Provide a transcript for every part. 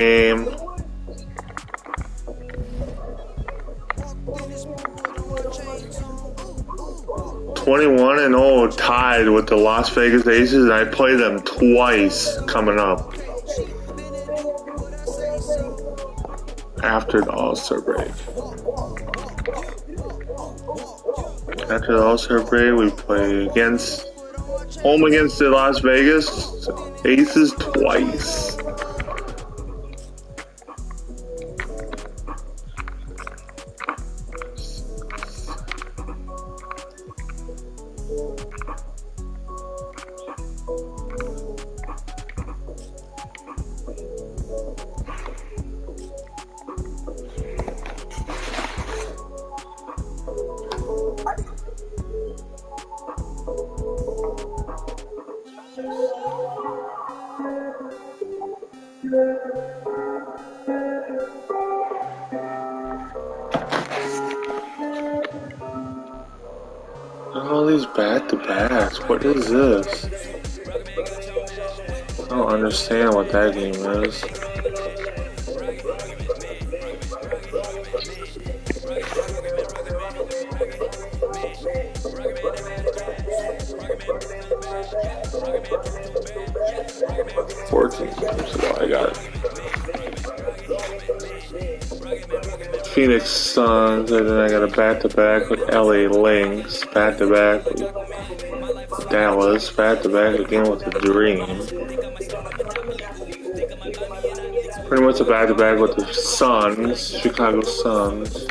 game. 21-0 tied with the Las Vegas Aces, and I play them twice coming up after the All-Star break. After the All-Star break, we play home against the Las Vegas Aces twice. All these back-to-backs. What is this? I don't understand what that game is. I got Phoenix Suns, and then I got a back-to-back with LA Lynx, back-to-back with Dallas, back-to-back again with the Dream. Pretty much a back-to-back with the Suns, Chicago Suns.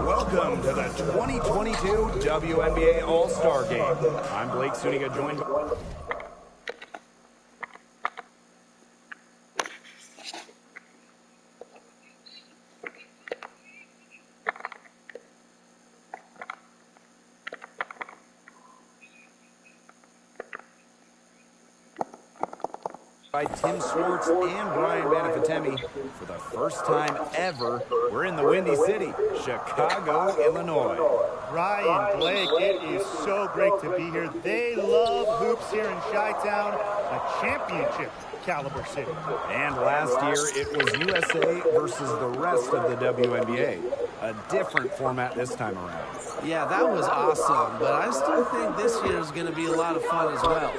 Welcome to the 2022 WNBA All-Star Game. I'm Blake Suniga, joined by Tim Swartz and Brian Banafatemi. For the first time ever, we're in the Windy City, Chicago, Illinois. Ryan, Blake, it is so great to be here. They love hoops here in Chi-Town, a championship caliber city. And last year, it was USA versus the rest of the WNBA. A different format this time around. Yeah, that was awesome, but I still think this year is going to be a lot of fun as well.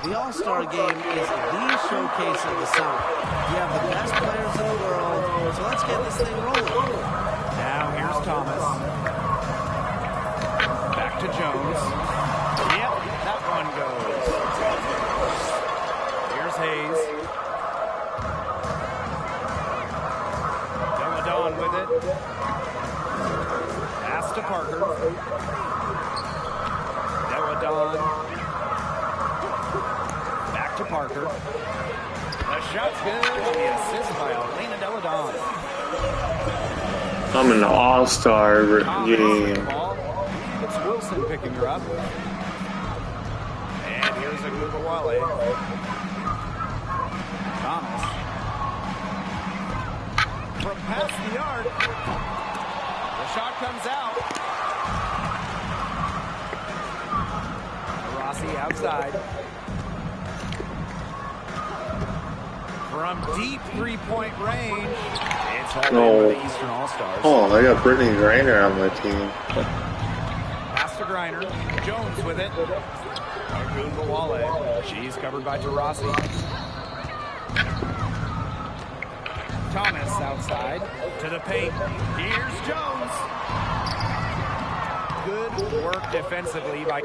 The All-Star Game is the showcase of the summer. You have the best players in the world, so let's get this thing rolling. Now here's Thomas. Back to Jones. Yep, that one goes. Here's Hayes. Deladon with it. Pass to Parker. Deladon. To Parker. The shot's good. The assist by Elena Deladon. I'm in the All-Star game. It's Wilson picking her up. And here's a Wnba. Thomas. From past the arc. The shot comes out. Rossi outside. From deep three-point range, it's all in the Eastern All-Stars. Oh, I got Brittany Griner on my team. Pass to Griner. Jones with it. Wnba. She's covered by Taurasi. Thomas outside to the paint. Here's Jones. Good work defensively by...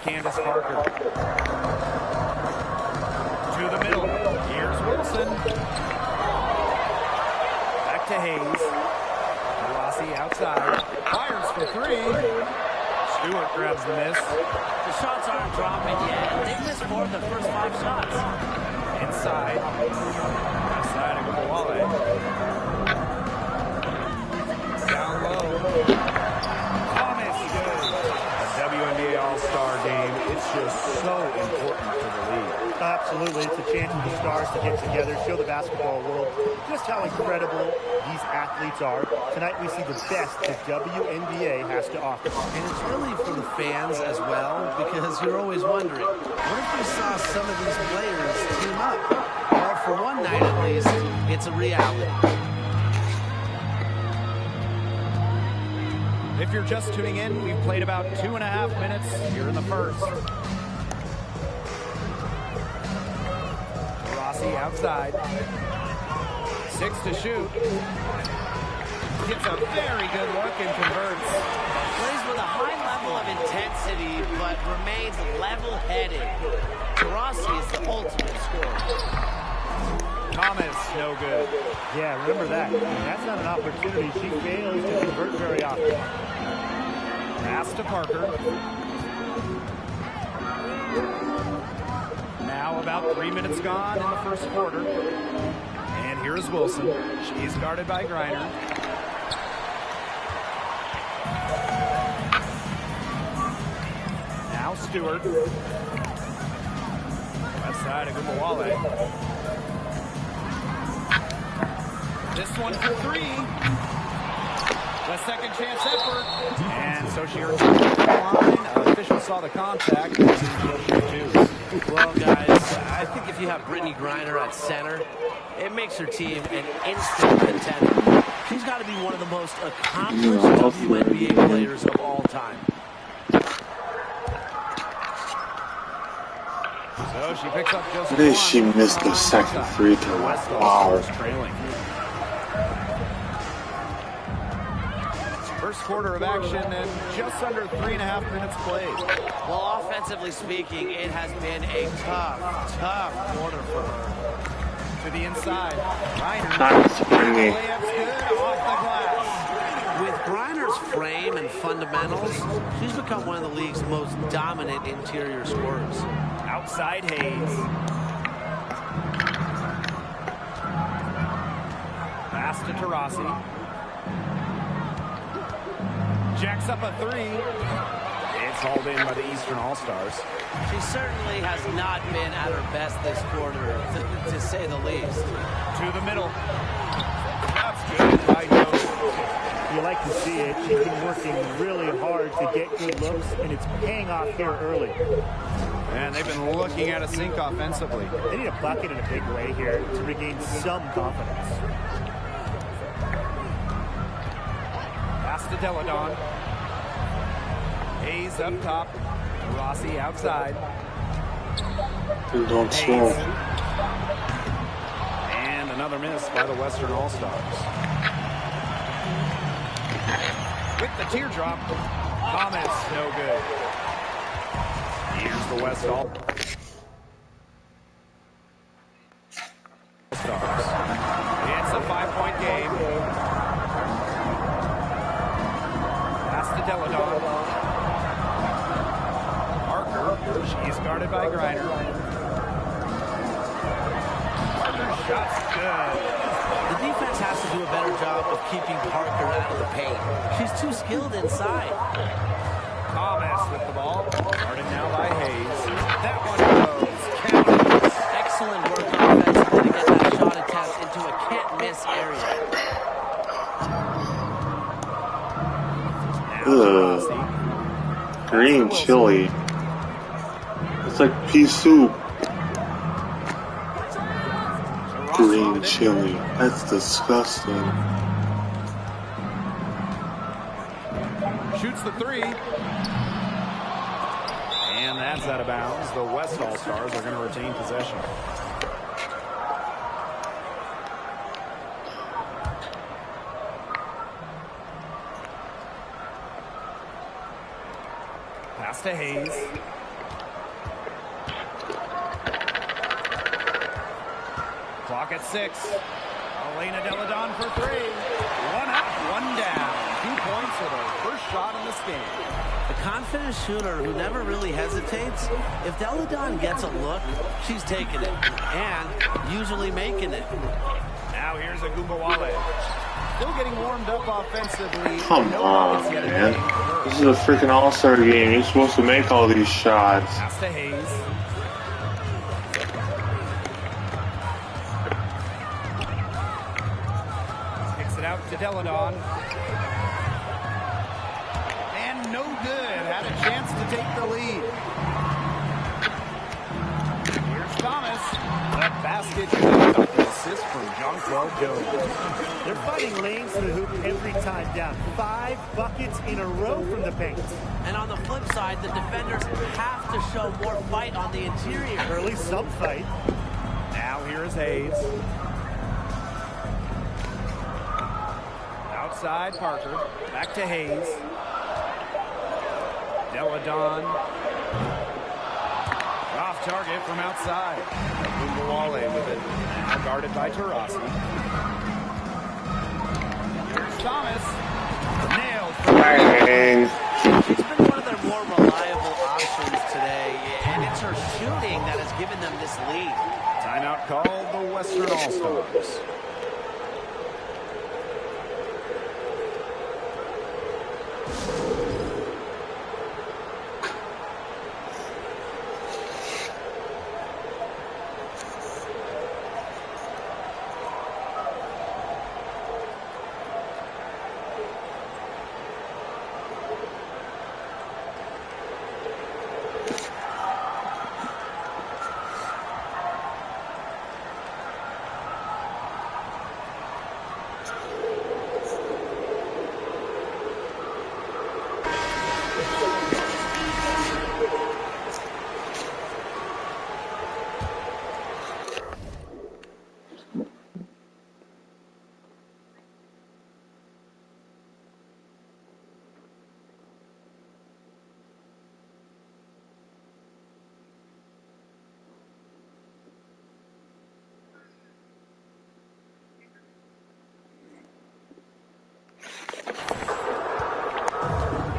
Candace Parker. To the middle. Here's Wilson. Back to Hayes. Rossi outside. Fires for three. Stewart grabs the miss. The shots aren't dropping yet. They've missed 4 of the first 5 shots. Inside. Outside of Wnba. Down low. Thomas good. A WNBA all-star game. It's just so important for the league. Absolutely. It's a chance for the stars to get together, show the basketball world just how incredible these athletes are. Tonight we see the best the WNBA has to offer. And it's really for the fans as well, because you're always wondering, what if we saw some of these players team up? Well, for one night at least, it's a reality. If you're just tuning in, we've played about 2.5 minutes here in the first. Rossi outside. 6 to shoot. Gets a very good look and converts. Plays with a high level of intensity, but remains level-headed. Rossi is the ultimate scorer. Thomas, no good. Yeah, remember that. That's not an opportunity she fails to convert very often. Pass to Parker. Now about 3 minutes gone in the first quarter. And here is Wilson. She's guarded by Griner. Now Stewart. Left side of Wnba. This one for 3. The second chance effort. And so she earns the line. Official saw the contact. Well, guys, I think if you have Brittany Griner at center, it makes her team an instant contender. She's got to be one of the most accomplished WNBA players of all time. So she picks up just Today she missed the second free throw. Wow. First quarter of action and just under 3.5 minutes played. Well, offensively speaking, it has been a tough quarter for her. To the inside. Griner. Not springy. Layup's good off the glass. With Griner's frame and fundamentals, she's become one of the league's most dominant interior scorers. Outside Hayes. Pass to Taurasi. Jacks up a 3. It's hauled in by the Eastern All-Stars. She certainly has not been at her best this quarter, to say the least. To the middle. That's good by Joe. You like to see it. She's been working really hard to get good looks, and it's paying off here early. And they've been looking at a sink offensively. They need a bucket in a big way here to regain some confidence. Pass to Deladon. Hayes up top. Rossi outside. Don't slow. And another miss by the Western All-Stars. With the teardrop, Thomas, no good. Here's the West All-Stars. It's a 5-point game. Pass to Deladon. Parker, she's guarded by Griner. Parker's shot's good. The defense has to do a better job of keeping Parker out of the paint. She's too skilled inside. Thomas with the ball. Guarded now by Hayes. That one goes. Count. Excellent work offensively to get that shot attempt into a can't-miss area. Green chili. It's like pea soup. Green chili. That's disgusting. Shoots the 3. And that's out of bounds. The West All-Stars are going to retain possession. Pass to Hayes. Clock at 6. Elena Deladon for 3. 1 up, 1 down. 2 points for the first shot in this game. The confident shooter who never really hesitates, if Deladon gets a look, she's taking it. And usually making it. Now here's a Wnba. Still getting warmed up offensively. Come on, man. This is a freaking all-star game. You're supposed to make all these shots. Pass to Hayes. Kicks it out to Deladon. And no good. Had a chance to take the lead. Here's Thomas. The basket off the assist from Jonquel Jones. They're finding lanes to the hoop every time down. 5 buckets in a row from the paint. And on the flip side, the defenders have to show more fight on the interior. Or at least some fight. Now here is Hayes. Outside Parker. Back to Hayes. Deladon. Off target from outside. Wnba with it. Now guarded by Taurasi. Here's Thomas. Nailed. Dang. She's been one of their more reliable options today, and it's her shooting that has given them this lead. Timeout called the Western All-Stars.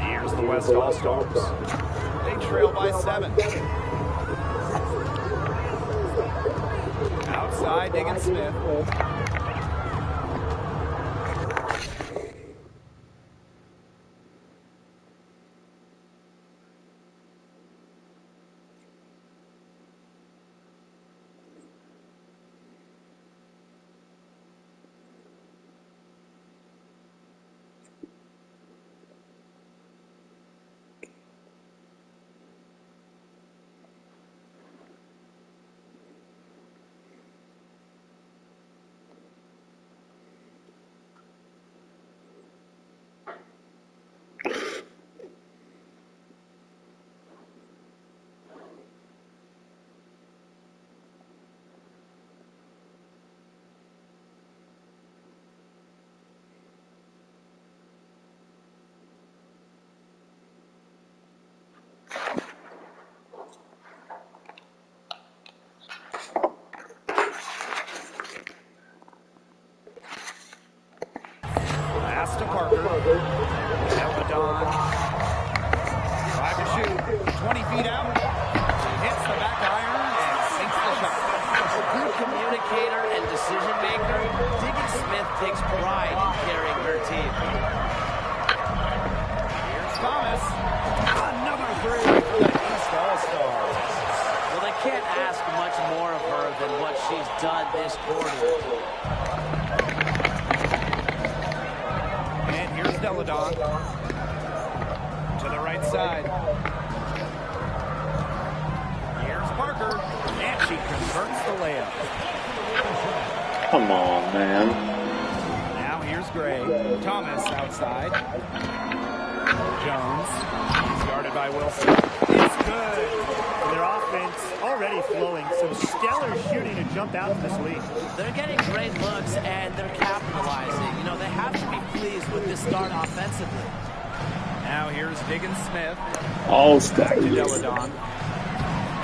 Here's the West All-Stars. They trail by 7. Outside, Diggins Smith. Pass to Parker. Deladon. 5 to shoot. 20 feet out. Hits the back iron and sinks the shot. A good communicator and decision maker, Diggins Smith takes pride in carrying her team. Here's Thomas. Another 3 for the East All-Stars. Well, they can't ask much more of her than what she's done this quarter. And here's Deladon. To the right side. Here's Parker. And she converts the layup. Come on, man. Now here's Gray. Thomas outside. Jones. He's guarded by Wilson. It's good. And their offense already flowing. Some stellar shooting to jump out in this league. They're getting great looks, and they're capitalizing. You know, they have to be pleased with this start offensively. Now here's Diggins Smith. All stacked. Deladon.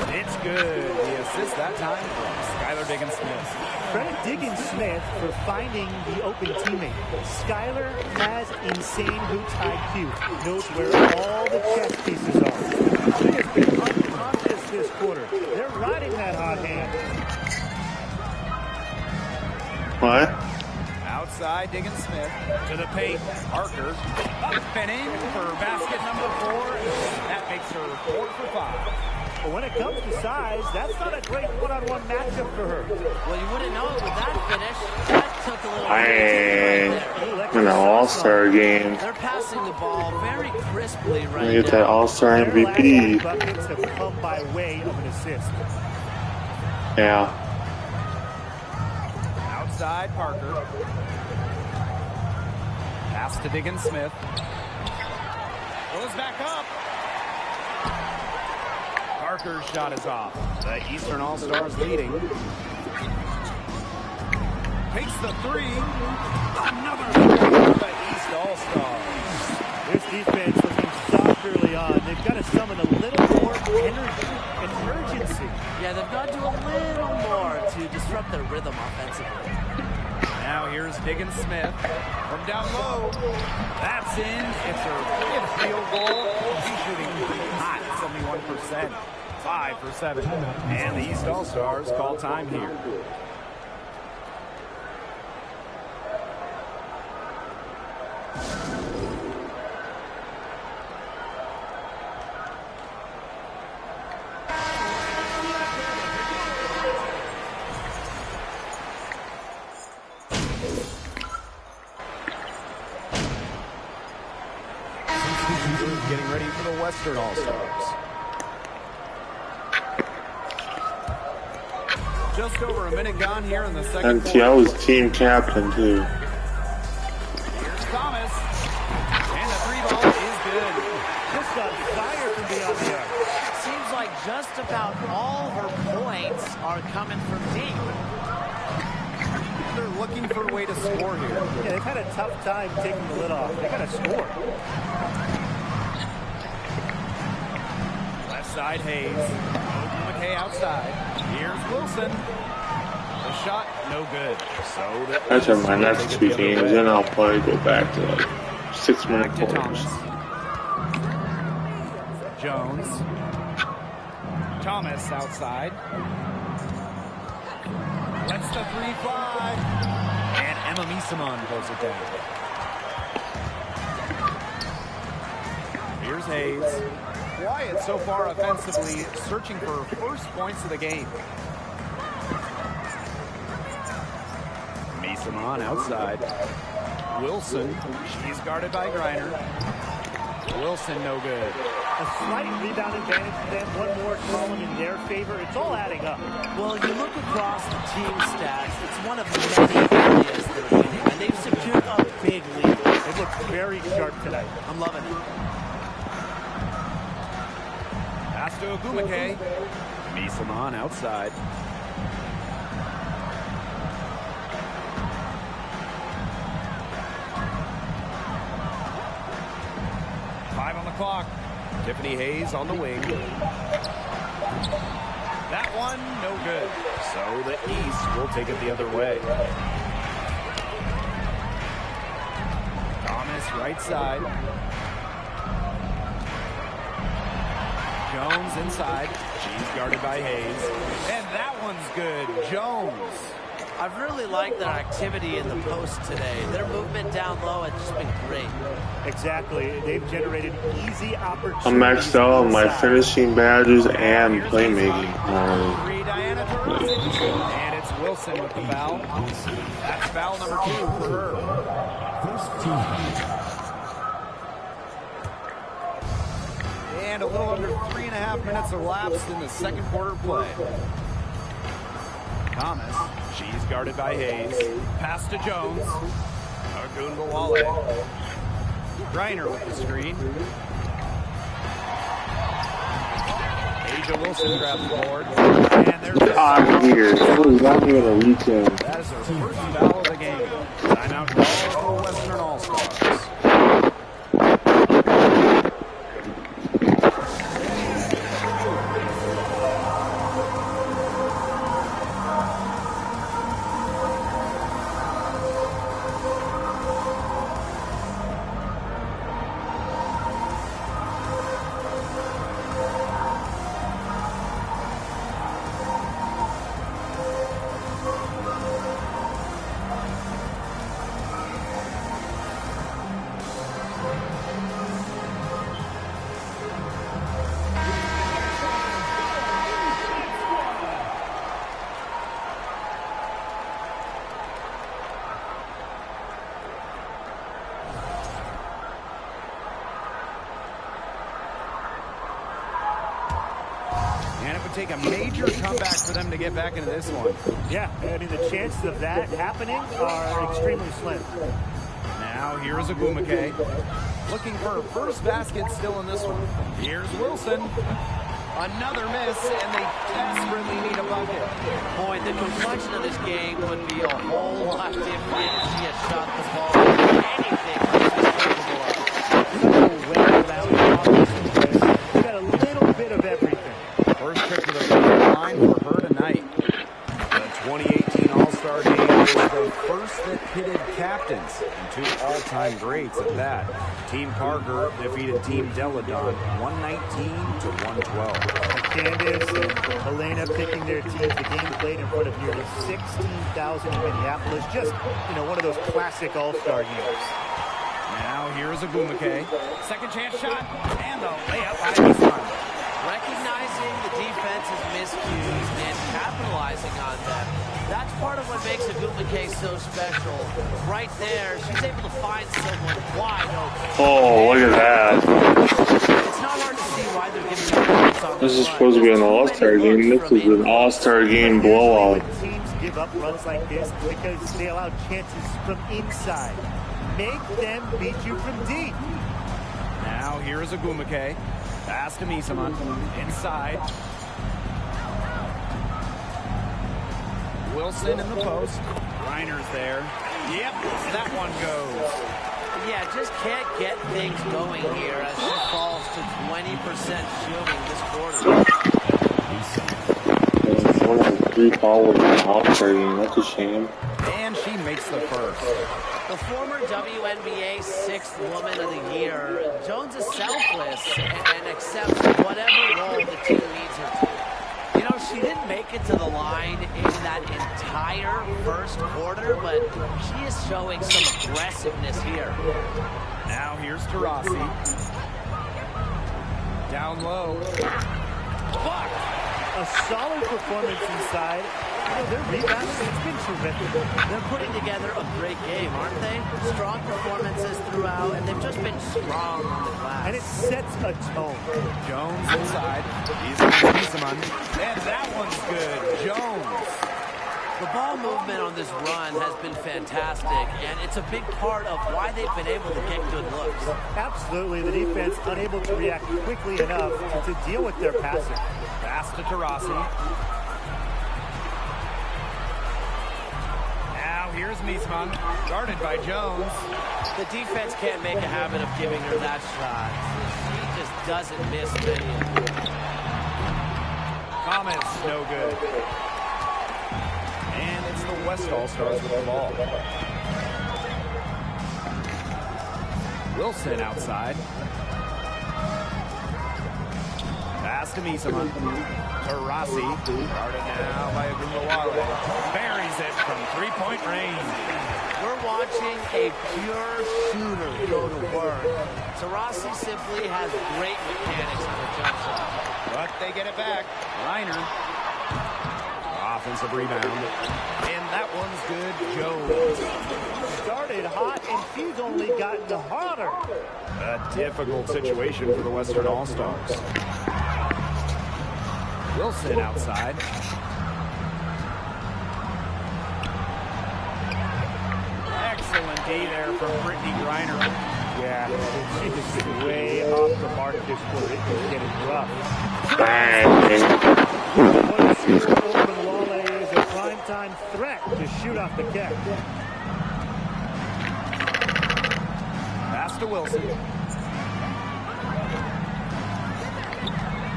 It's good. The assist that time from Skylar Diggins Smith. Credit Diggins Smith for finding the open teammate. Skylar has insane hoops IQ. Knows where all the chess pieces are. She has been unconscious this quarter. They're riding that hot hand. What? Outside. by Diggin Smith. To the paint. Parker. Up and in for basket number 4. That makes her 4 for 5. But when it comes to size, that's not a great one-on-one matchup for her. Well, you wouldn't know it with that finish. That took a little In an All-Star game. They're passing the ball very crisply right now. Get that All-Star Their last MVP. buckets have come by way of an assist. Yeah. Outside, Parker. Pass to Diggin Smith. Goes back up. Parker's shot is off. The Eastern All-Stars leading. Takes the 3. Another for the East All-Stars. This defense looking soft early on. They've got to summon a little more energy and urgency. Yeah, they've got to do a little more to disrupt their rhythm offensively. Now here's Diggin Smith from down low. That's in. It's her 5th field goal. She's shooting hot, 71%. 5 for 7. And the East All-Stars call time here. Getting ready for the Western All-Stars. Just over a minute gone here in the second And quarter. I was team captain too. Here's Thomas. And the 3 ball is good. Just on fire from beyond the arc. Seems like just about all her points are coming from deep. They're looking for a way to score here. Yeah, they've had a tough time taking the lid off. They got to score. Left side, Hayes. McKay outside. Here's Wilson. The shot, no good. So That's in my next 2 games, then I'll probably go back to like 6-minute back to quarters. Thomas. Jones. Thomas outside. Lets the 3 fly. And Emma Misamon pulls it down. Here's Hayes. Quiet so far offensively, searching for first points of the game. Misamon outside. Wilson. She's guarded by Griner. Wilson no good. A slight rebound advantage for them. One more column in their favor. It's all adding up. Well, you look across the team stats, it's one of many areas they're winning, and they've secured a big lead. It looks very sharp tonight. I'm loving it. Pass to Ogumake. Misamon outside. Five on the clock. Tiffany Hayes on the wing. That one, no good. So the East will take it the other way. Thomas right side. Jones inside. She's guarded by Hayes. And that one's good. Jones. I've really liked their activity in the post today. Their movement down low has just been great. Exactly. They've generated easy opportunities. I'm maxed out on my finishing badges and playmaking. Three, Diana Torres. And it's Wilson with the foul. That's foul number 2 for her. And a little under 3.5 minutes elapsed in the second quarter play. Thomas, she's guarded by Hayes. Pass to Jones. Wnba. Griner with the screen. Asia Wilson grabs the board. And there's Get out of here. That was not even a weekend. that is her first foul of the game. Timeout call for Western All-Stars. And it would take a major comeback for them to get back into this one. Yeah, I mean, the chances of that happening are extremely slim. Now here's Wnba. Looking for her first basket still in this one. Here's Wilson. Another miss, and they desperately need a bucket. Boy, the complexion of this game would be a whole lot different if she had shot the ball anything she's capable of. We got a little bit of everything. First trip to the front line for her tonight. The 2018 All-Star Game was the first that pitted captains and two all-time greats at that. Team Parker defeated Team Deladon 119-112. Candace and Helena picking their teams. The game played in front of nearly 16,000 in Minneapolis. Just, one of those classic all-star games. Now here's Wnba. Second chance shot, and the layup by Eastman. Recognizing the defense's miscues and capitalizing on them. That's part of what makes Wnba so special. Right there, she's able to find someone wide open. Oh, look at that. It's not hard to see why they're giving up points on This is supposed to be an all-star game. This is an all-star game blowout. When teams give up runs like this because they allow chances from inside. Make them beat you from deep. Now here's Wnba. Pass to Misaman. Inside. Wilson in the post. Reiner's there. Yep, that one goes. Yeah, just can't get things going here as she falls to 20% shooting this quarter. 3 fouls in the all-star game. That's a shame. And she makes the first. The former WNBA 6th Woman of the Year, Jones is selfless and accepts whatever role the team needs her to. She didn't make it to the line in that entire first quarter, but she is showing some aggressiveness here. Now here's Taurasi. Down low. Blocked. A solid performance inside. Their rebounding, it's been terrific. They're putting together a great game, aren't they? Strong performances throughout, and they've just been strong on the glass. And it sets a tone. Jones inside. He's Misaman. And that one's good. Jones. The ball movement on this run has been fantastic, and it's a big part of why they've been able to get good looks. Absolutely. The defense unable to react quickly enough to deal with their passing. Pass to Taurasi. Here's Misaman, guarded by Jones. The defense can't make a habit of giving her that shot. She just doesn't miss many of them. Thomas, no good. And it's the West All-Stars with the ball. Wilson outside. Pass to Misaman. Taurasi, guarded now by Wnba. Buries it from three-point range. We're watching a pure shooter go to work. Taurasi simply has great mechanics on her jump shot. But they get it back. Reiner. Offensive rebound. And that one's good. Jones. Started hot, and she's only gotten hotter. A difficult situation for the Western All-Stars. Wilson outside. Excellent D there from Brittany Griner. Yeah, she just is way off the mark this quarter. It was getting rough. Wnba is a primetime threat to shoot off the catch. Pass to Wilson.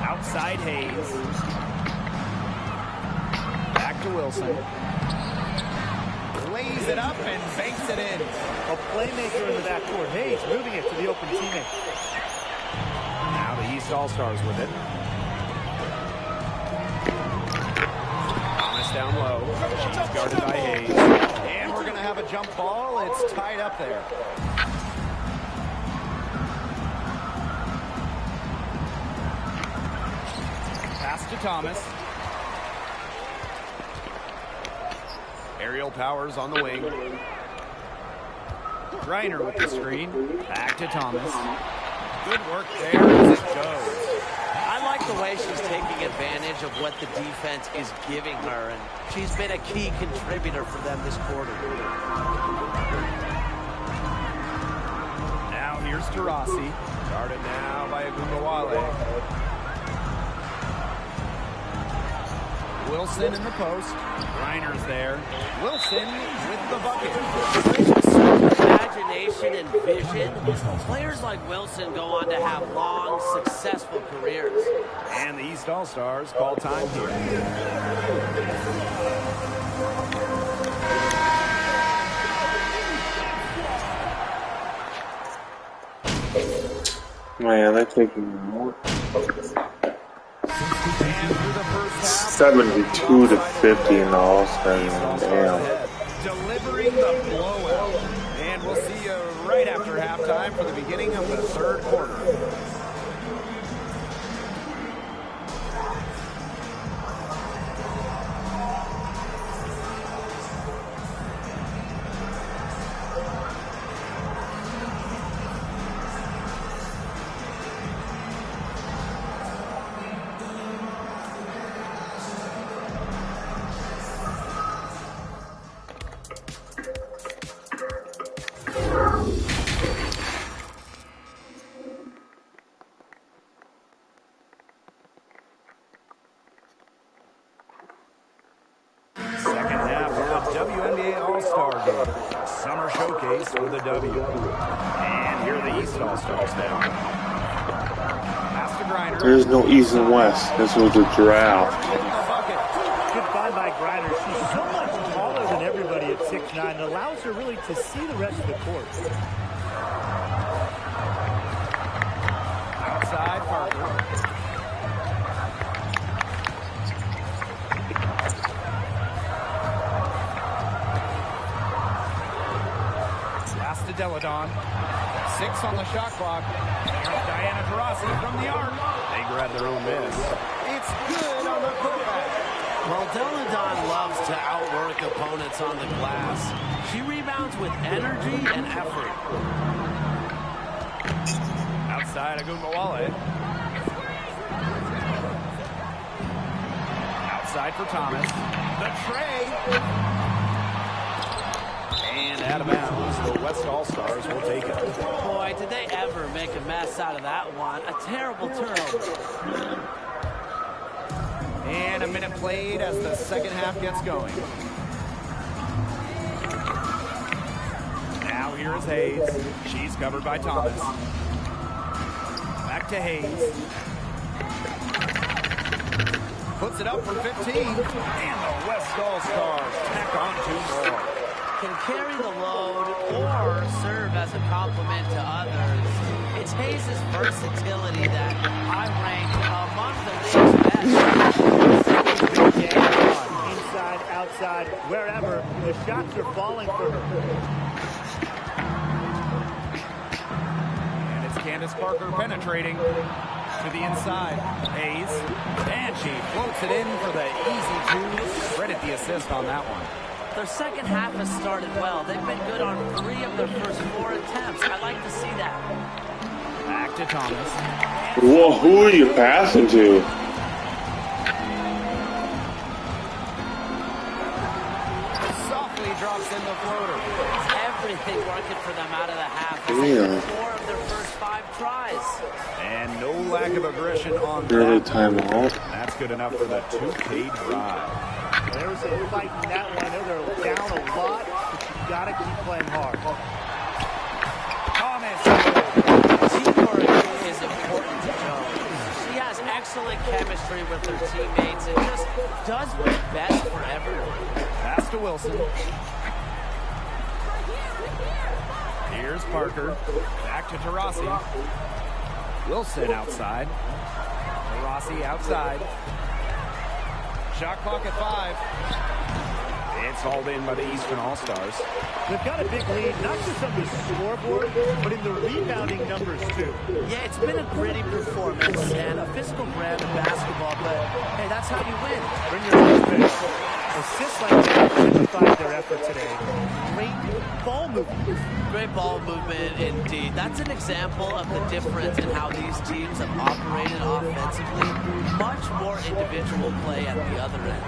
Outside Hayes. Back to Wilson. Lays it up and banks it in. A playmaker in the backcourt. Hayes moving it to the open teammate. Now the East All-Stars with it. Thomas down low. She's guarded by Hayes. And we're going to have a jump ball. It's tied up there. Pass to Thomas. Aerial Powers on the wing. Reiner with the screen. Back to Thomas. Good work there as it goes. I like the way she's taking advantage of what the defense is giving her, and she's been a key contributor for them this quarter. Now here's Taurasi. Guarded now by Wnba. Wilson in the post. Reiner's there. Wilson with the bucket. Imagination and vision. Players like Wilson go on to have long, successful careers. And the East All-Stars call time here. Man, they're taking more. 72 to 50 in the All-Star game. Damn. Delivering the blowout. And we'll see you right after halftime for the beginning of the third quarter. Second half of the WNBA All-Star Game. Summer showcase for the W. And here are the East All-Stars now. Pass to Griner. There's no East and West. This was a draft. Good find by Griner. She's so much taller than everybody at 6'9". It allows her really to see the rest of the court. Outside Parker. Pass to Deladon. 6 on the shot clock. Here's Diana Taurasi from the arc. They grab their own miss. It's good on the putback. Well, Deladon loves to outwork opponents on the glass. She rebounds with energy and effort. Outside Wnba. Outside for Thomas. The tray. And out of bounds. The West All-Stars will take it. Boy, did they ever make a mess out of that one. A terrible turnover. And a minute played as the second half gets going. Now here is Hayes. She's covered by Thomas. Back to Hayes. Puts it up for 15. And the West All-Stars tack on 2 more. Can carry the load or serve as a compliment to others. It's Hayes' versatility that I rank among the league's best. Inside, outside, wherever, the shots are falling for her. And it's Candace Parker penetrating to the inside. Hayes. And she floats it in for the easy 2. Credit the assist on that one. Their second half has started well. They've been good on 3 of their first 4 attempts. I like to see that. Back to Thomas. Whoa, who are you passing to? Softly drops in the floater. Everything working for them out of the half. Damn. 4 of their first 5 tries. And no lack of aggression on Early that. timeout. That's good enough for the 2K drive. There was a fight in that one. I know they're down a lot, but you got to keep playing hard. Thomas. Teamwork is important to Jones. She has excellent chemistry with her teammates and just does what's best for everyone. Pass to Wilson. Here's Parker. Back to Taurasi. Wilson outside. Taurasi outside. Shot clock at 5. It's hauled in by the Eastern All-Stars. They've got a big lead, not just on the scoreboard, but in the rebounding numbers, too. Yeah, it's been a gritty performance and a physical brand of basketball, but hey, that's how you win. Bring your Assists like that signified their effort today. Great ball movement. Great ball movement indeed. That's an example of the difference in how these teams have operated offensively. Much more individual play at the other end.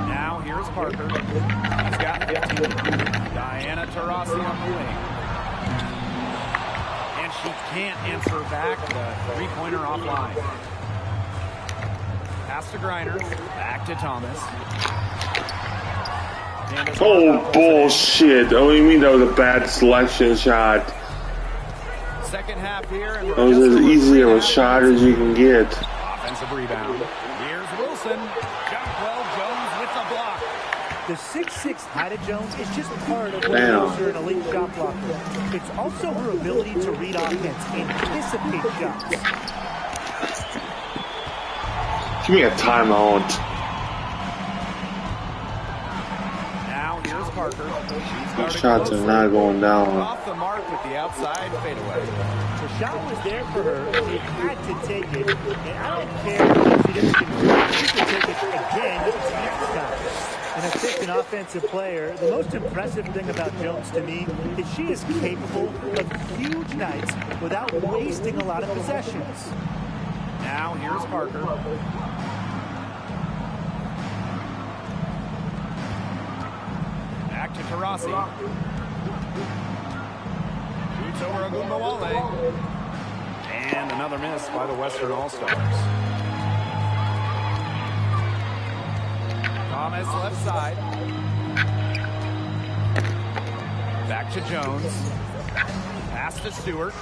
Now here's Parker. He's got 15. Diana Taurasi on the wing. And she can't answer back the three-pointer offline. Pass to Griner. Back to Thomas. Oh, bullshit. Oh, you mean that was a bad selection shot? Second half here. And that was as easy of a shot as you can get. Offensive rebound. Here's Wilson. Jump well, Jones with the block. The 6'6" height of Jones is just part of what makes her an elite shot blocker. It's also her ability to read offense, anticipate shots. Give me a timeout. Now here's Parker. Those shots are not going down. Off the mark with the outside fadeaway. The shot was there for her. She had to take it. And I don't care if she didn't convert. She can take it again next time. An efficient offensive player. The most impressive thing about Jones to me is she is capable of huge nights without wasting a lot of possessions. Now here's Parker. Back to Taurasi. Shoots over Wnba. And another miss by the Western All-Stars. Thomas left side. Back to Jones. Pass to Stewart.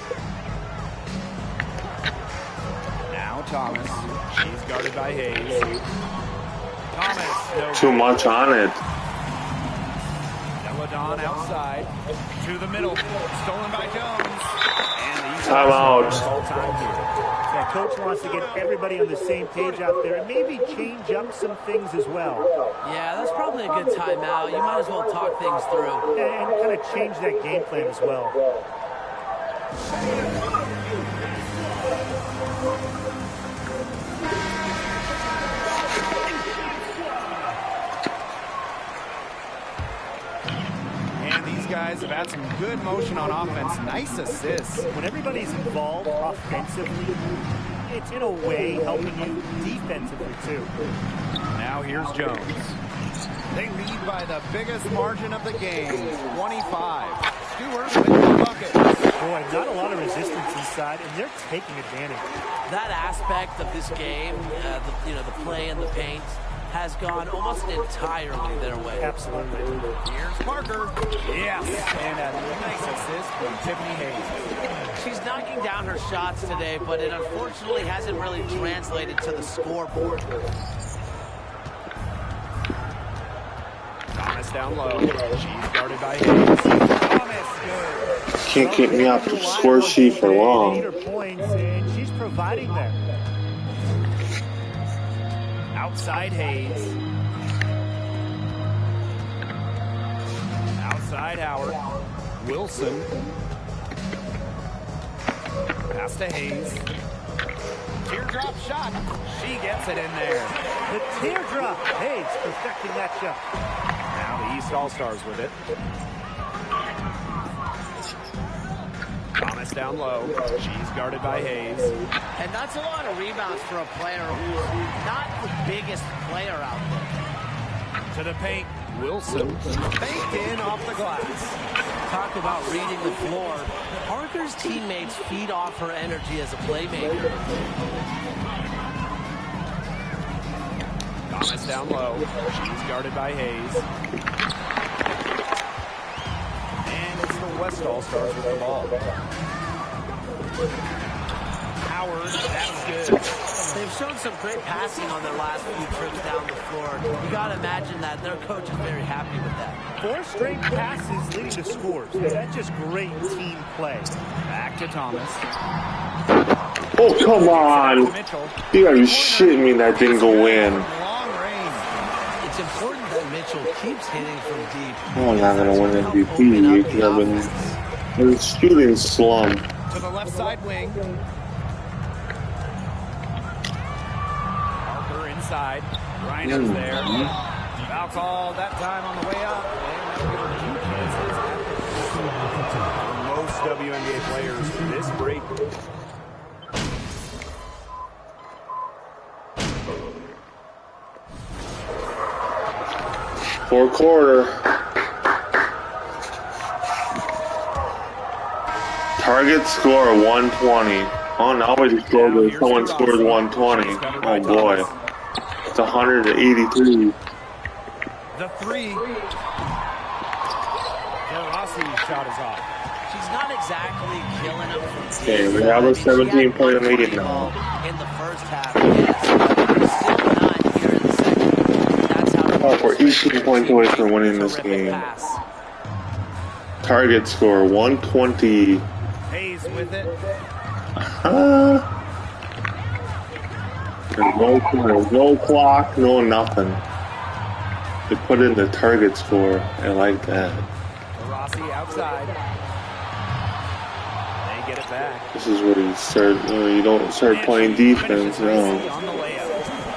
Now Thomas. She's guarded by Hayes. Thomas. No Too much on it. Deladon outside. To the middle. Stolen by Jones. And timeout. Yeah, coach wants to get everybody on the same page out there and maybe change up some things as well. Yeah, that's probably a good timeout. You might as well talk things through. And kind of change that game plan as well. Guys have had some good motion on offense. Nice assists. When everybody's involved offensively, it's in a way helping you defensively too. Now here's Jones. They lead by the biggest margin of the game, 25. Stewart with the bucket. Boy, not a lot of resistance inside, and they're taking advantage. That aspect of this game, the play in the paint, has gone almost entirely their way. Absolutely. Here's Parker. Yes. And a nice assist from Tiffany Hayes. She's knocking down her shots today, but it unfortunately hasn't really translated to the scoreboard. Thomas down low. She's guarded by Hayes. Thomas, good. Can't get me off the score sheet for long. Points, and she's providing there. Outside Hayes. Outside Howard. Wilson. Pass to Hayes. Teardrop shot. She gets it in there. The teardrop. Hayes perfecting that shot. Now the East All-Stars with it. Thomas down low. She's guarded by Hayes. And that's a lot of rebounds for a player who's not the biggest player out there. To the paint. Wilson. Baked in off the glass. Talk about reading the floor. Parker's teammates feed off her energy as a playmaker. Thomas down low. She's guarded by Hayes. And it's the West All-Stars with the ball. Howard, that's good. They've shown some great passing on their last few trips down the floor. You got to imagine that their coach is very happy with that. 4 straight passes leading to scores. That's just great team play. Back to Thomas. Oh, come on. You gotta be shitting me that didn't go in. Long range. It's important that Mitchell keeps hitting from deep. I'm not gonna win MVP because I've been shooting slump. To the left side wing. Parker inside. Reiner's there. Foul call that time on the way up. And that'll give her 2 chances. For most WNBA players, this break. Fourth quarter. Target score 120. Oh, now we just scored when someone scores 120. Oh boy. It's 183. The three. Rossi shot is off. She's not exactly killing them from deep. Okay, we have a 17-point lead now. In the first half, yes, but still not here in the second. That's how We're 18 points away from winning this game. Pass. Target score 120. Hayes with it. There's no clock, no nothing. They put in the target score. I like that. Rossi outside. They get it back. This is where you don't start playing defense. No.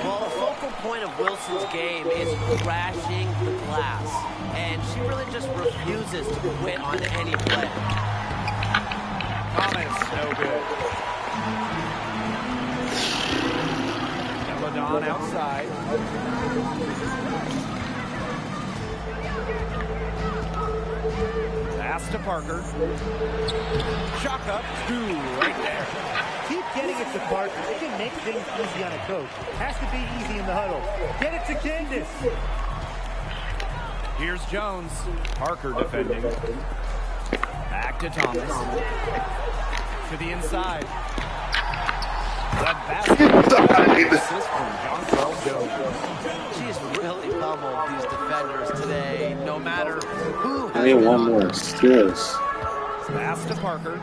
Well, the focal point of Wilson's game is crashing the glass, and she really just refuses to quit on any play. Thomas, no good. Ladon outside. Pass to Parker. Shock up, 2 right there. Keep getting it to Parker. It can make things easy on a coach. Has to be easy in the huddle. Get it to Candace. Here's Jones. Parker defending. Back to Thomas. To the inside. The basket. Assist from John Jones. She's really pummeled these defenders today, no matter who I need one more assist. Pass to Parker.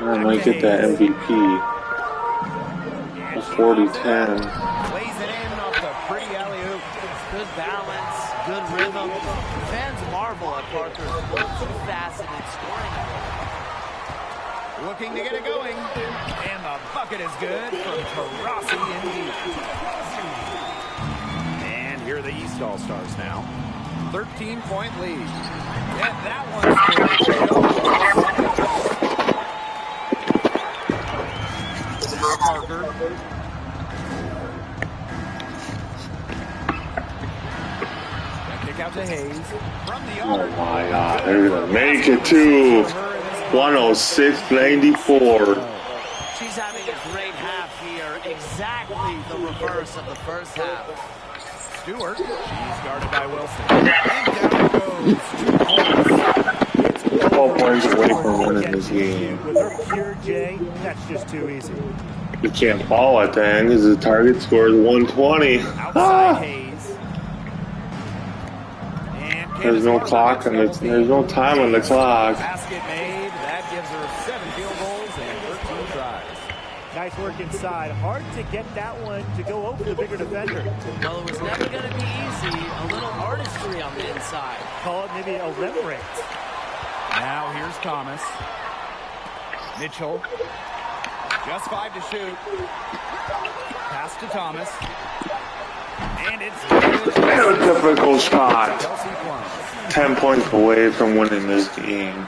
I might get that MVP. A 40-10. Lays it in off the pretty alley-oop. good balance, good rhythm. Fans marvel at Parker's multifaceted scoring. Looking to get it going. And the bucket is good from Taurasi indeed. And here are the East All-Stars now. 13-point lead. And that one's good. Parker. Kick out to Hayes. From the Oh my God, they're gonna make it too. 106-94. She's having a great half here, exactly the reverse of the first half. Stewart, she's guarded by Wilson. And down goes. 12 points away from winning this game. With her pure J, that's just too easy. You can't fall at the end because the target score is 120. Outside Hayes. There's no clock and there's no time on the clock. Basket made. That gives her 7 field goals and 13 tries. Nice work inside. Hard to get that one to go over the bigger defender. Well, it was never going to be easy. A little artistry on the inside. Call it maybe a Rembrandt. Now here's Thomas. Mitchell. Just 5 to shoot. Pass to Thomas. And it's A difficult shot. 10 points away from winning this game.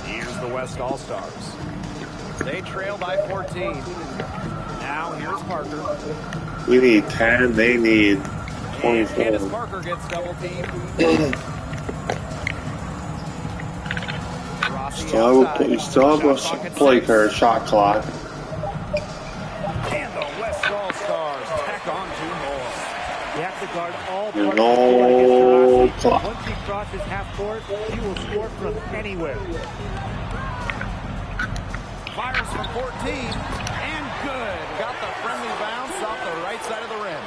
Here's the West All-Stars. They trail by 14. Now here's Parker. We need 10. They need And Candace 24. Parker gets double teamed. You still have a play card, shot clock. And the West All-Stars tack on 2 more. You have to guard all There's parts of the no floor. clock. Once he crosses half court, he will score from anywhere. Fires from 14. And good. Got the friendly bounce off the right side of the rim.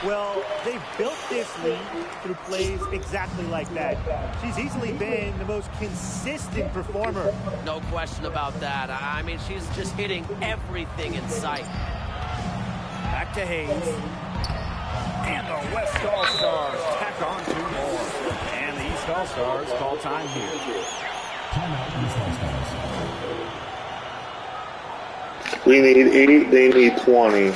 Well, they've built this lead through plays exactly like that. She's easily been the most consistent performer. No question about that. I mean, she's just hitting everything in sight. Back to Hayes. And the West All-Stars tack on 2 more. And the East All-Stars call time here. We need 8, they need 20.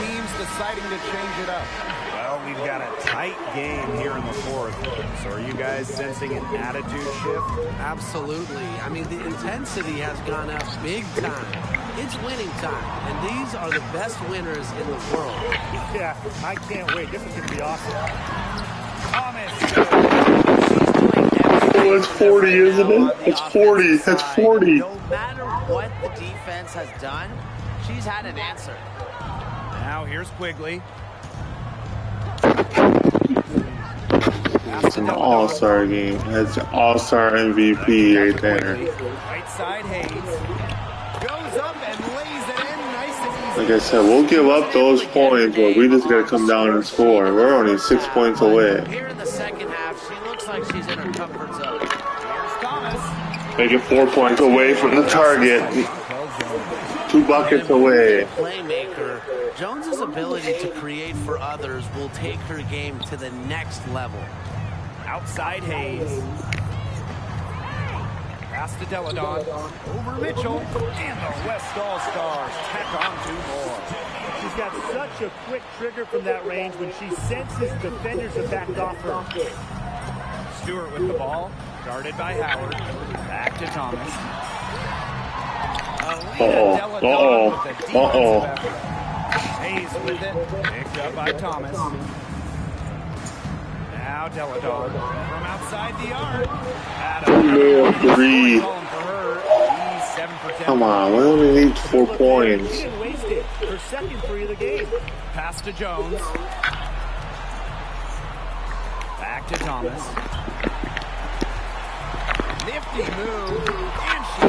teams deciding to change it up? Well, we've got a tight game here in the fourth. So are you guys sensing an attitude shift? Absolutely. I mean, the intensity has gone up big time. It's winning time, and these are the best winners in the world. Yeah, I can't wait. This is going to be awesome. Thomas. Oh, it's 40, isn't it? It's 40. That's 40. No matter what the defense has done, she's had an answer. Now here's Quigley. It's an all-star game. That's an all-star MVP right there. Right side Hayes. Goes up and lays it in nice and easy. Like I said, we'll give up those points, but we just gotta come down and score. We're only 6 points away. Here in the second half, she looks like she's in her comfort zone. Here's Thomas. Make it 4 points away from the target. 2 buckets away. Playmaker, Jones's ability to create for others will take her game to the next level. Outside Hayes. Pass to Deladon. Over Mitchell. And the West All-Stars tack on 2 more. She's got such a quick trigger from that range when she senses defenders have backed off her. Stewart with the ball. Guarded by Howard. Back to Thomas. Hayes with it. Picked up by Thomas. Now Deladon from outside the arc. More 3. Come on, we only need 4 points. She didn't waste it. Her second 3 of the game. Pass to Jones. Back to Thomas. Nifty move. And she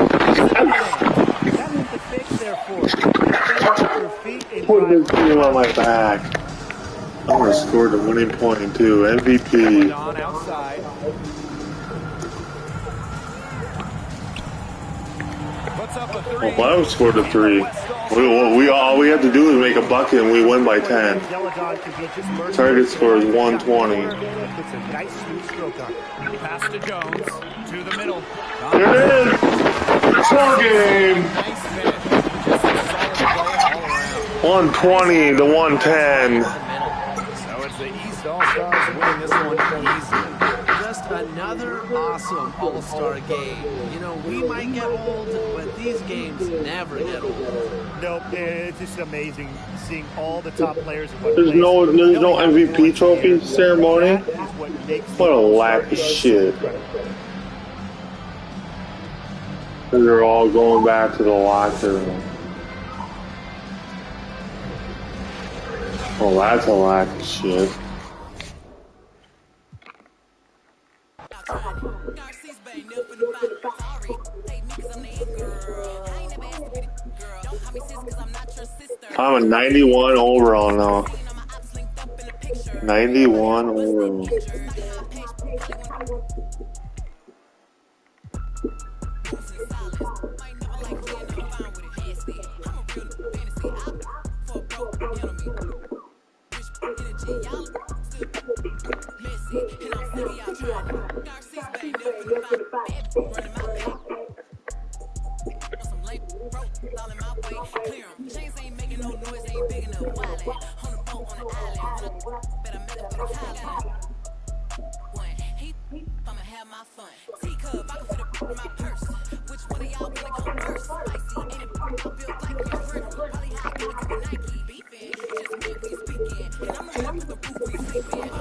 That's what the fake's there for. Her feet and Put this team on my back. I'm gonna score the winning point too. MVP. on outside. Puts up a 3. Well, I scored a 3. All we have to do is make a bucket and we win by 10. Target score is 120. Puts a nice smooth stroke on it. Pass to Jones. To the middle. Here it is. Score game. Nice finish. Just a solid play all around. 120 to 110. So it's the East All-Stars winning this one easily. Just another awesome all-star game. You know, we might get old, but these games never get old. Nope, it's just amazing seeing all the top players. There's no MVP trophy ceremony. What a lack of shit. They're all going back to the locker room. Well, that's a lack of shit. I'm a 91 overall now. 91 overall.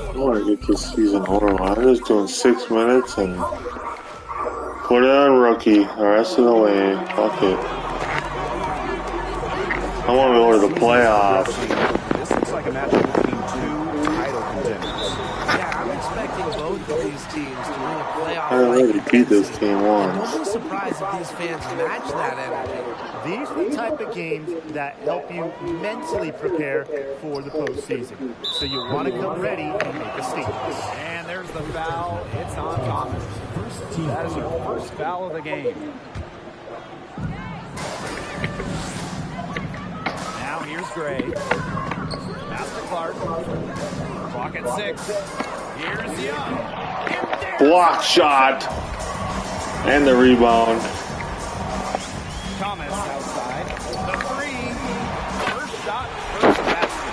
I want to get this season over. I'm just doing 6 minutes and put it on rookie the rest of the way. Fuck it. I want to go to the playoffs. This looks like a matchup between 2 title contenders. Yeah, I'm expecting both of these teams to win a playoff. I already beat this team I'm once. almost surprised if these fans match that energy. These are the type of games that help you mentally prepare for the postseason. So you want to come ready and make a statement. And there's the foul. It's on Thomas. That is her first foul of the game. Now here's Gray. Pass to Clark. Clock at 6. Here's Young. Block shot. And the rebound. Thomas outside. The 3. First shot, first basket.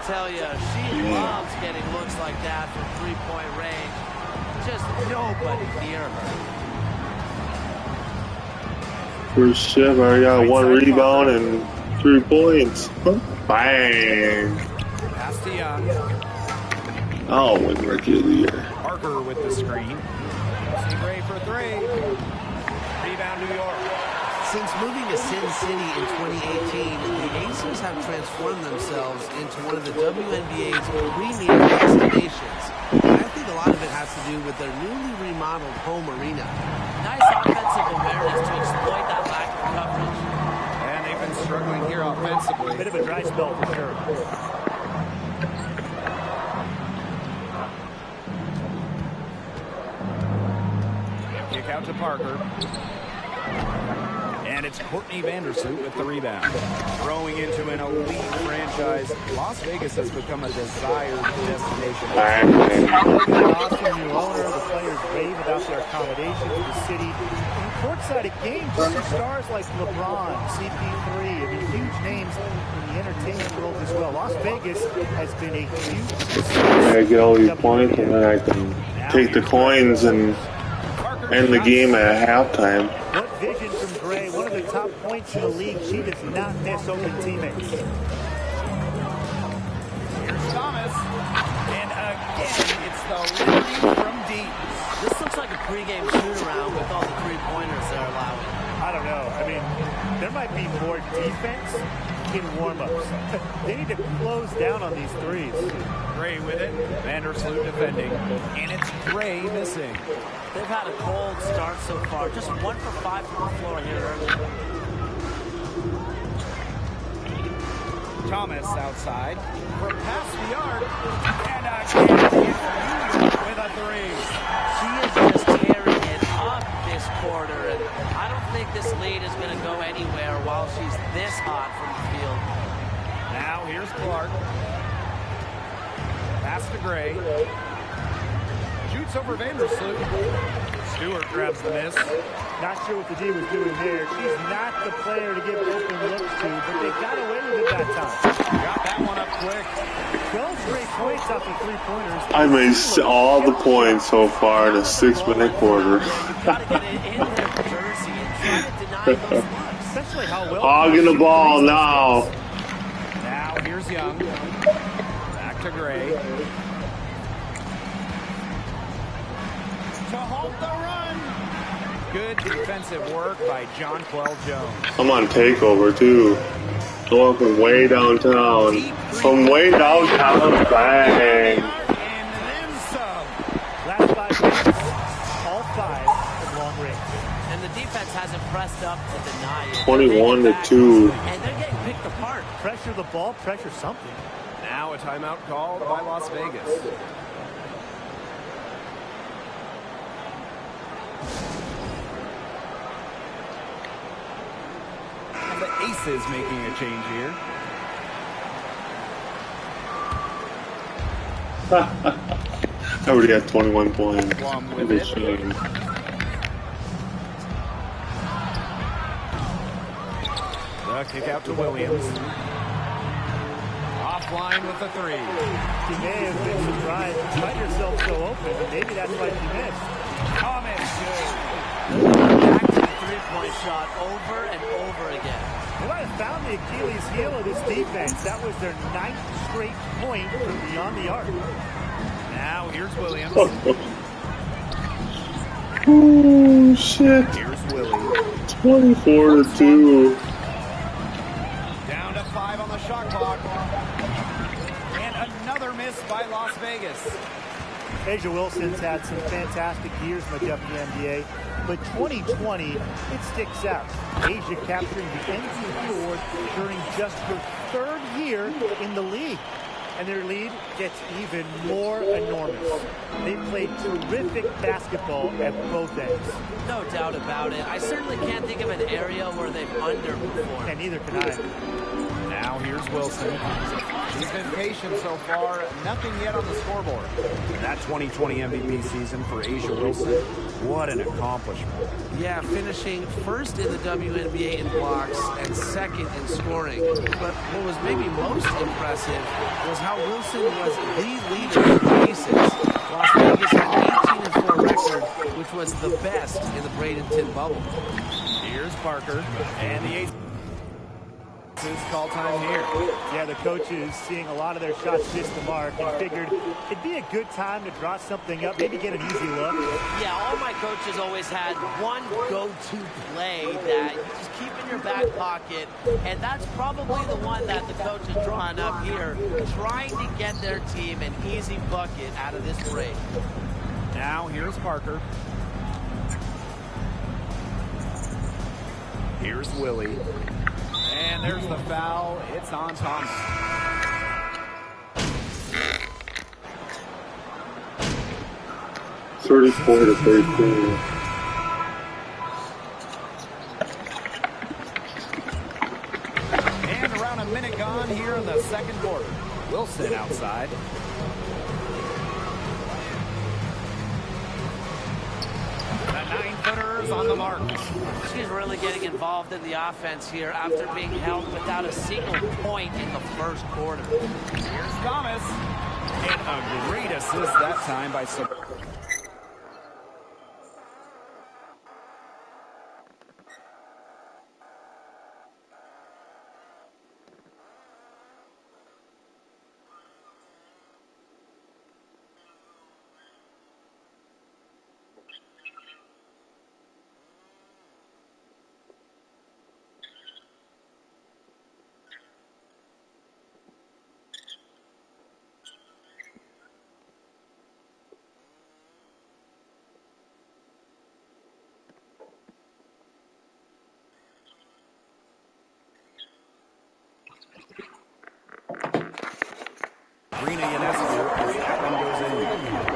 tell you, she loves getting looks like that from three-point range. Just nobody near her. First shift, I got 1 rebound and 3 points. Bang! Pass to Young. I'll win Rookie of the Year. Parker with the screen. See Gray for 3. Rebound, New York. Since moving to Sin City in 2018, the Aces have transformed themselves into one of the WNBA's premier destinations. And I think a lot of it has to do with their newly remodeled home arena. Nice offensive awareness to exploit that lack of coverage. And they've been struggling here offensively. Bit of a dry spell for sure. Kick out to Parker. And it's Courtney Vandersloot with the rebound. Growing into an elite franchise, Las Vegas has become a desired destination. The awesome new owner, the players rave about their accommodations, the city. And courtside at games, you see stars like LeBron, CP3, I mean, huge names in the entertainment world as well. Las Vegas has been a huge success. I get all these points and then I can take the coins and end the game at halftime. What vision from Gray, one of the top points in the league. She does not miss open teammates. Here's Thomas. And again, it's the Liberty from deep. This looks like a pregame shoot-around with all the three-pointers they're allowing. I don't know. I mean, there might be more defense in warm-ups. They need to close down on these threes. Gray with it. Vandersloot defending. And it's Gray missing. They've had a cold start so far. Just 1 for 5 from the floor here early. Thomas outside. For past the arc. And again, with a 3. She is just tearing it up this quarter. And I don't think this lead is going to go anywhere while she's this hot from the field. Now here's Clark. Pass to Gray. Shoots over Vandersloot. Stewart grabs the miss. Not sure what the D was doing there. She's not the player to give open looks to, but they got away with it that time. Got that one up quick. 12 straight points off the three-pointers. I made all the points so far in a 6-minute quarter. You've got to get it in their jersey and try to deny those looks. Essentially how well... Hogging the ball now. Now here's Young. Back to Gray. To halt the run. Good defensive work by Jonquel Jones. I'm on takeover too. Going from way downtown. From way downtown, bang. And then some. Last 5 minutes, all 5 from long range. And the defense hasn't pressed up to deny it. 21 to 2. And they're getting picked apart. Pressure the ball, pressure something. Now a timeout called by Las Vegas. And the Aces making a change here. I already have 21 points. Plum with What a it. shame. The kick out to Williams. Offline with the 3. She may have been surprised to find herself so open, and maybe that's why she missed. Thomas good. Back to the three-point shot over and over again. They might have found the Achilles heel of this defense. That was their 9th straight point from beyond the arc. Now here's Williams. Oh shit. Here's Willie. 24 to 2. Down to 5 on the shot clock. And another miss by Las Vegas. Asia Wilson's had some fantastic years in the WNBA, but 2020, it sticks out. Asia capturing the MVP award during just her 3rd year in the league. And their lead gets even more enormous. They played terrific basketball at both ends. No doubt about it. I certainly can't think of an area where they've underperformed. And neither can I. Now here's here's Wilson. He's been patient so far. Nothing yet on the scoreboard. That 2020 MVP season for A'ja Wilson, what an accomplishment. Yeah, finishing first in the WNBA in blocks and second in scoring. But what was maybe most impressive was how Wilson was the leader in aces. Las Vegas had an 18-4 record, which was the best in the Bradenton bubble. Here's Parker, and the ace. This is call time here. Yeah, the coaches seeing a lot of their shots miss the mark and figured it'd be a good time to draw something up, maybe get an easy look. Yeah, all my coaches always had one go-to play that you just keep in your back pocket, and that's probably the one that the coach is drawing up here, trying to get their team an easy bucket out of this break. Now here's Parker. Here's Willie. And there's the foul. It's on Thomas. $34 to 13. And around a minute gone here in the second quarter. Wilson outside. The 9-footers on the mark. She's really getting involved in the offense here after being held without a single point in the first quarter. Here's Thomas. And a great assist that time by some.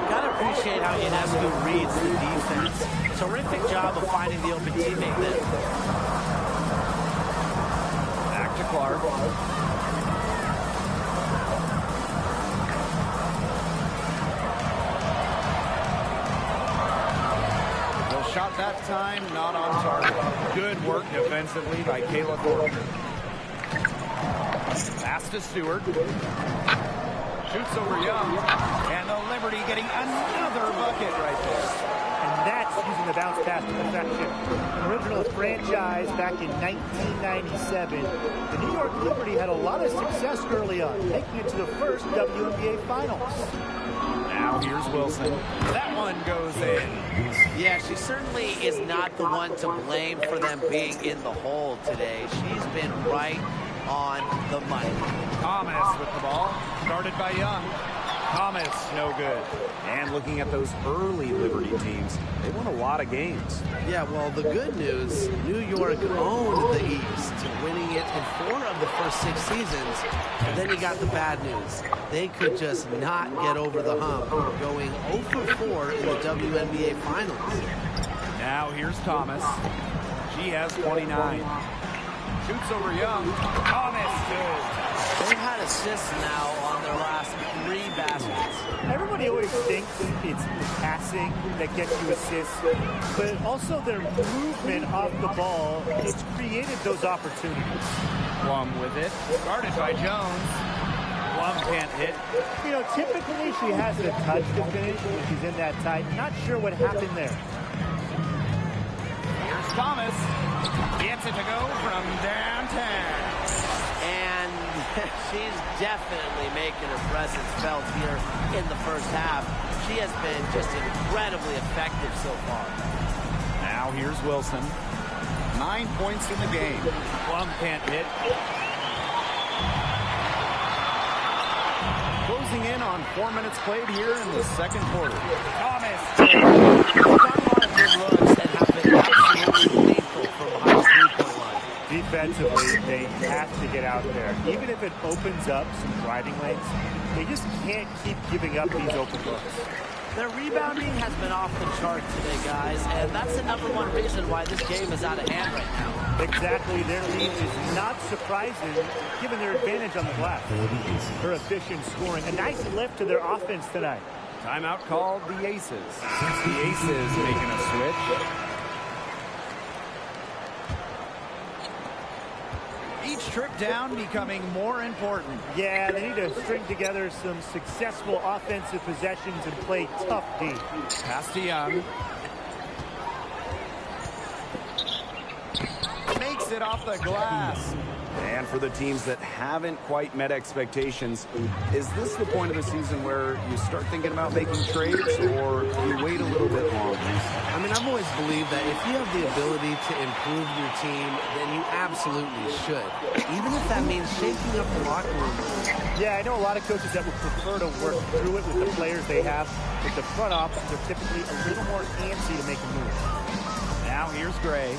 Gotta appreciate how Ionescu reads the defense. Terrific job of finding the open teammate there. Back to Clark. The shot that time, not on target. Good work defensively by Kayla Thornton. Pass to Stewart. Shoots over Young. And the Liberty getting another bucket right there. And that's using the bounce pass to perfection. An original franchise back in 1997. The New York Liberty had a lot of success early on, making it to the first WNBA Finals. Now here's Wilson. That one goes in. Yeah, she certainly is not the one to blame for them being in the hole today. She's been right on the money. Thomas with the ball. Started by Young. Thomas, no good. And looking at those early Liberty teams, they won a lot of games. Yeah, well, the good news, New York owned the East, winning it in 4 of the first 6 seasons. And then you got the bad news. They could just not get over the hump, going 0 for 4 in the WNBA Finals. Now here's Thomas. She has 29. Shoots over Young. Thomas, good. They've had assists now on their last 3 baskets. Everybody always thinks it's passing that gets you assists, but also their movement off the ball, it's created those opportunities. Plum with it. Guarded by Jones. Plum can't hit. You know, typically she has a touch to finish when she's in that tight. Not sure what happened there. Here's Thomas. Gets it to go from downtown. And she's definitely making her presence felt here in the first half. She has been just incredibly effective so far. Now here's Wilson. 9 points in the game. Plum can't hit. Closing in on 4 minutes played here in the second quarter. Thomas. Done a lot of good looks and have been absolutely lethal from behind the three-point line. Defensively, they have to get out there. Even if it opens up some driving lanes, they just can't keep giving up these open looks. Their rebounding has been off the chart today, guys, and that's the #1 reason why this game is out of hand right now. Exactly. Their lead is not surprising given their advantage on the glass. Their efficient scoring. A nice lift to their offense tonight. Timeout called the Aces. The Aces making a switch. Each trip down becoming more important. Yeah, they need to string together some successful offensive possessions and play tough D. Pass to Young. Makes it off the glass. And for the teams that haven't quite met expectations, is this the point of the season where you start thinking about making trades, or you wait a little bit longer? I mean, I've always believed that if you have the ability to improve your team, then you absolutely should, even if that means shaking up the locker room. Yeah, I know a lot of coaches that would prefer to work through it with the players they have, but the front office are typically a little more antsy to make a move. Now here's Gray.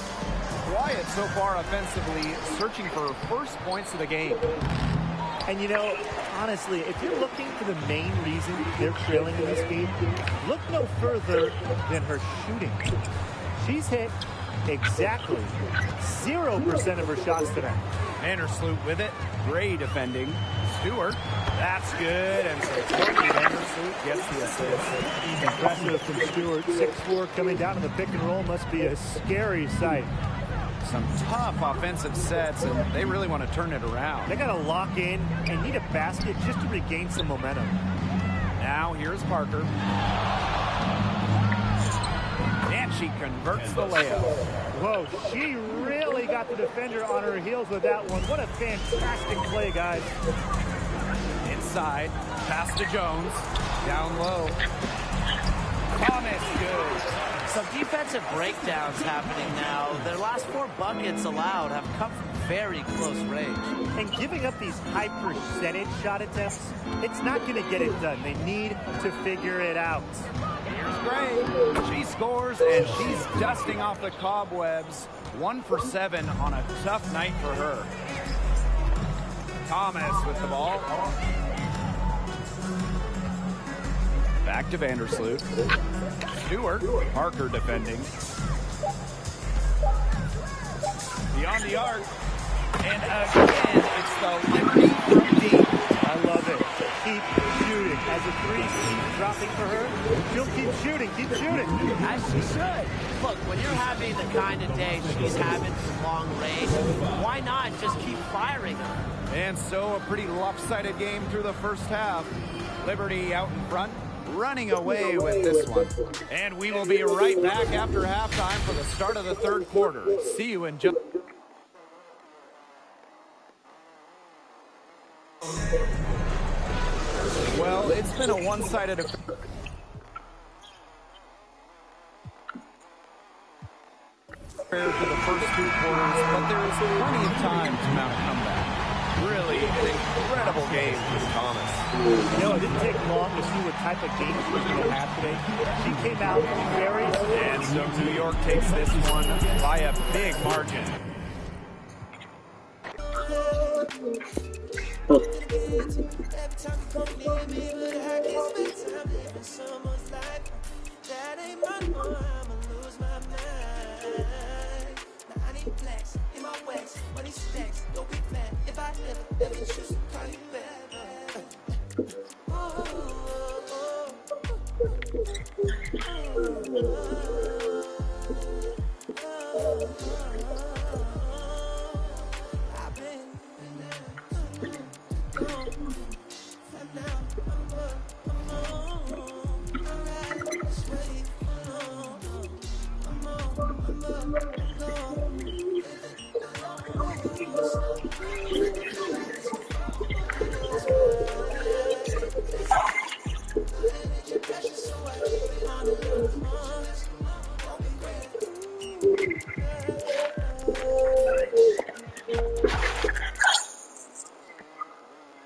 Quiet so far offensively, searching for first points of the game. And you know, honestly, if you're looking for the main reason they're trailing in this game, look no further than her shooting. She's hit exactly 0% of her shots tonight. Vandersloot with it. Gray defending. Stewart. That's good. And so Courtney Vandersloot gets the assist. Impressive from Stewart. 6'4" coming down in the pick and roll must be a scary sight. Some tough offensive sets, and they really want to turn it around. They got to lock in and need a basket just to regain some momentum. Now here's Parker. And she converts the layup. Whoa, she really got the defender on her heels with that one. What a fantastic play, guys. Inside, pass to Jones. Down low. Thomas, good. Some defensive breakdowns happening now. Their last 4 buckets allowed have come from very close range. And giving up these high percentage shot attempts, it's not going to get it done. They need to figure it out. Here's Gray. She scores, and she's dusting off the cobwebs. 1 for 7 on a tough night for her. Thomas with the ball. Back to Vandersloot. Stewart. Parker defending. Beyond the arc. And again, it's the Liberty from deep. I love it. Keep shooting. As a 3 keeps dropping for her, she'll keep shooting. Keep shooting. As she should. Look, when you're having the kind of day she's having from long range, why not just keep firing her? And so a pretty lopsided game through the first half. Liberty out in front, running away with this one. And we will be right back after halftime for the start of the third quarter. See you in just... Well, it's been a one-sided affair. To the first 2 quarters, but there is plenty of time to mount a comeback. Really an incredible game from Thomas. You know, it didn't take long to see what type of game she was going to have today. She came out very... And so New York takes this one by a big margin.